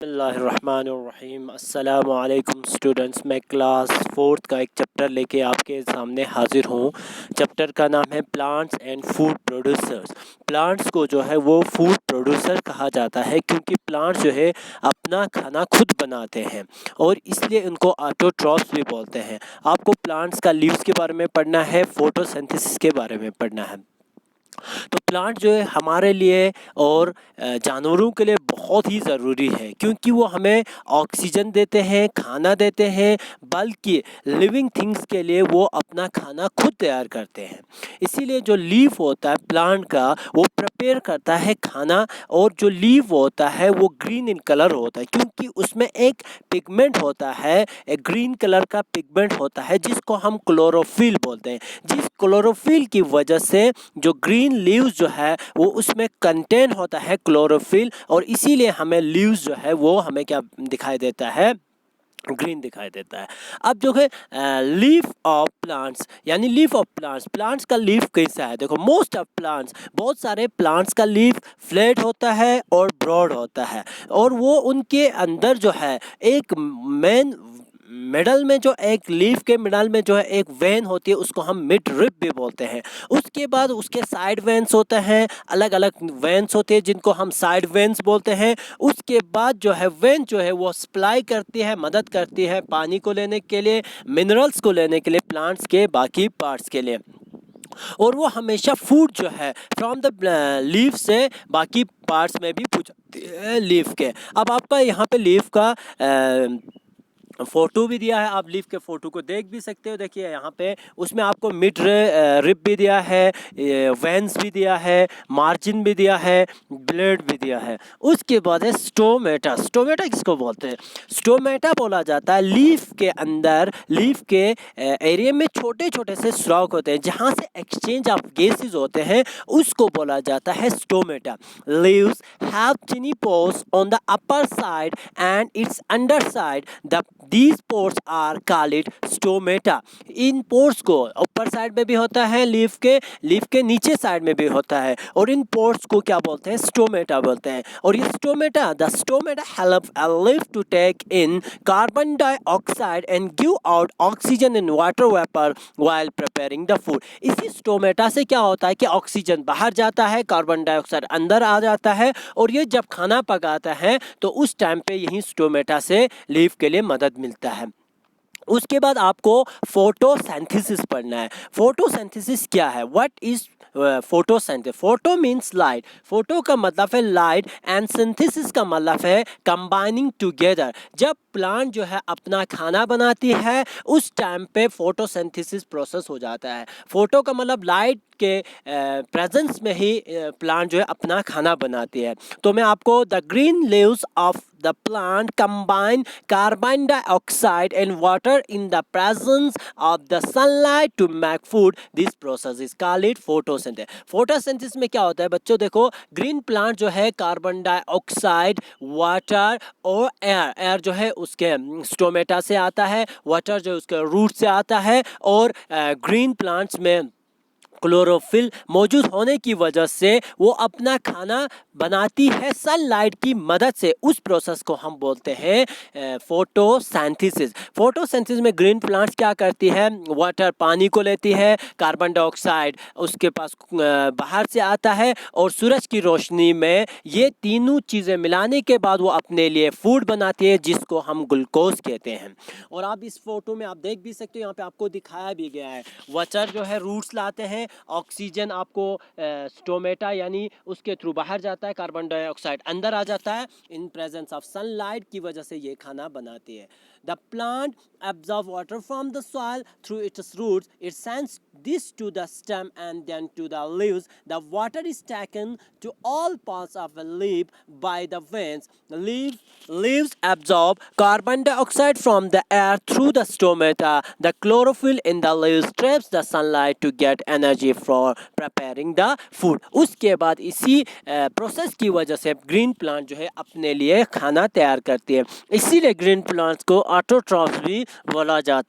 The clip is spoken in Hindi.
बिस्मिल्लाहिर्रहमानिर्रहीम। अस्सलामु अलैकुम स्टूडेंट्स। मैं क्लास 4th का एक चैप्टर लेके आपके सामने हाजिर हूँ। चैप्टर का नाम है plants and food producers. Plants को जो है वो फूड प्रोड्यूसर कहा जाता है क्योंकि प्लांट्स जो है अपना खाना खुद बनाते हैं और इसलिए उनको ऑटोट्रॉफ्स भी बोलते हैं। आपको प्लांट्स का लीव्स के बारे में पढ़ना है, फोटोसिंथेसिस के बारे में पढ़ना है। तो प्लांट जो है हमारे लिए और जानवरों के लिए बहुत ही ज़रूरी है क्योंकि वो हमें ऑक्सीजन देते हैं, खाना देते हैं, बल्कि लिविंग थिंग्स के लिए वो अपना खाना खुद तैयार करते हैं। इसीलिए जो लीफ होता है प्लांट का वो प्रिपेयर करता है खाना, और जो लीफ होता है वो ग्रीन इन कलर होता है क्योंकि उसमें एक पिगमेंट होता है, एक ग्रीन कलर का पिगमेंट होता है जिसको हम क्लोरोफिल बोलते हैं। जिस क्लोरोफिल की वजह से जो ग्रीन लीव्स जो है वो उसमें कंटेन होता है क्लोरोफिल, और इसीलिए हमें लीव्स जो है वो हमें क्या दिखाई देता है, ग्रीन दिखाई देता है। अब जो है लीफ ऑफ प्लांट्स, यानी लीफ ऑफ प्लांट्स, प्लांट्स का लीफ कैसा है? देखो, मोस्ट ऑफ प्लांट्स, बहुत सारे प्लांट्स का लीफ फ्लैट होता है और ब्रॉड होता है, और वो उनके अंदर जो है एक मेन मिडल में जो एक लीफ के मिडल में जो है एक वेन होती है उसको हम मिड रिब भी बोलते हैं। उसके बाद उसके साइड वेन्स होते हैं, अलग अलग वेन्स होते हैं जिनको हम साइड वेन्स बोलते हैं। उसके बाद जो है वेन जो है वो सप्लाई करती है, मदद करती है पानी को लेने के लिए, मिनरल्स को लेने के लिए, प्लांट्स के बाकी पार्ट्स के लिए, और वो हमेशा फूड जो है फ्रॉम द लीफ से बाकी पार्ट्स में भी पहुंचाती है लीफ के। अब आपका यहाँ पे लीफ का फोटो भी दिया है, आप लीफ के फोटो को देख भी सकते हो। देखिए यहाँ पे उसमें आपको मिड रिब भी दिया है, वेंस भी दिया है, मार्जिन भी दिया है, ब्लेड भी दिया है। उसके बाद है स्टोमेटा। स्टोमेटा किसको बोलते हैं? स्टोमेटा बोला जाता है लीफ के अंदर, लीफ के एरिया में छोटे छोटे से सुराख होते हैं जहाँ से एक्सचेंज ऑफ गैसेस होते हैं, उसको बोला जाता है stomata. Leaves have tiny pores on the upper side and its underside. These pores are called stomata. In pores को ऊपर साइड में भी होता है, लीफ के नीचे साइड में भी होता है, और इन पोर्स को क्या बोलते हैं? स्टोमेटा बोलते हैं। और ये stomata, the stomata help a leaf to take in carbon dioxide and give out oxygen in water vapor while preparing the food. इसी स्टोमेटा से क्या होता है कि ऑक्सीजन बाहर जाता है, कार्बन डाइऑक्साइड अंदर आ जाता है, और ये जब खाना पकाता है तो उस टाइम पे यही स्टोमेटा से लीफ के लिए मदद मिलता है। उसके बाद आपको फोटोसिंथेसिस पढ़ना है। फोटोसिंथेसिस क्या है? What is photosynthesis? Photo means light, photo का मतलब है लाइट, एंड सिंथेसिस का मतलब है कंबाइनिंग टुगेदर। जब प्लांट जो है अपना खाना बनाती है उस टाइम पे फोटोसिंथेसिस प्रोसेस हो जाता है। फोटो का मतलब लाइट के प्रेजेंस में ही प्लांट जो है अपना खाना बनाती है। तो मैं आपको the green leaves of the plant combine carbon dioxide and water in the presence of the sunlight to make food. This process is called photosynthesis. photosynthesis में क्या होता है बच्चों? देखो, ग्रीन प्लांट जो है कार्बन डाइऑक्साइड, वाटर और एयर जो है उसके स्टोमेटा से आता है, वाटर जो उसके रूट से आता है, और ग्रीन प्लांट्स में क्लोरोफिल मौजूद होने की वजह से वो अपना खाना बनाती है सनलाइट की मदद से। उस प्रोसेस को हम बोलते हैं फोटोसिंथेसिस। फोटोसिंथेसिस में ग्रीन प्लांट्स क्या करती है? वाटर, पानी को लेती है, कार्बन डाइऑक्साइड उसके पास बाहर से आता है, और सूरज की रोशनी में ये तीनों चीज़ें मिलाने के बाद वो अपने लिए फूड बनाती है जिसको हम ग्लूकोज कहते हैं। और आप इस फोटो में आप देख भी सकते हो, यहाँ पे आपको दिखाया भी गया है। वाटर जो है रूट्स लाते हैं, ऑक्सीजन आपको स्टोमेटा यानी उसके थ्रू बाहर जाता है, कार्बन डाइऑक्साइड अंदर आ जाता है, इन प्रेजेंस ऑफ सनलाइट की वजह से ये खाना बनाती है। The plant absorb water from the soil through its roots. It sends this to the stem and then to the leaves. The water is taken to all parts of a leaf by the veins. The leaves absorb carbon dioxide from the air through the stomata. The chlorophyll in the leaves traps the sunlight to get energy for preparing the food. उसके बाद इसी प्रोसेस की वजह से ग्रीन प्लांट जो है अपने लिए खाना तैयार करती है। इसीलिए ग्रीन प्लांट्स को ऑटोट्रॉफ्स भी बोला जाता है।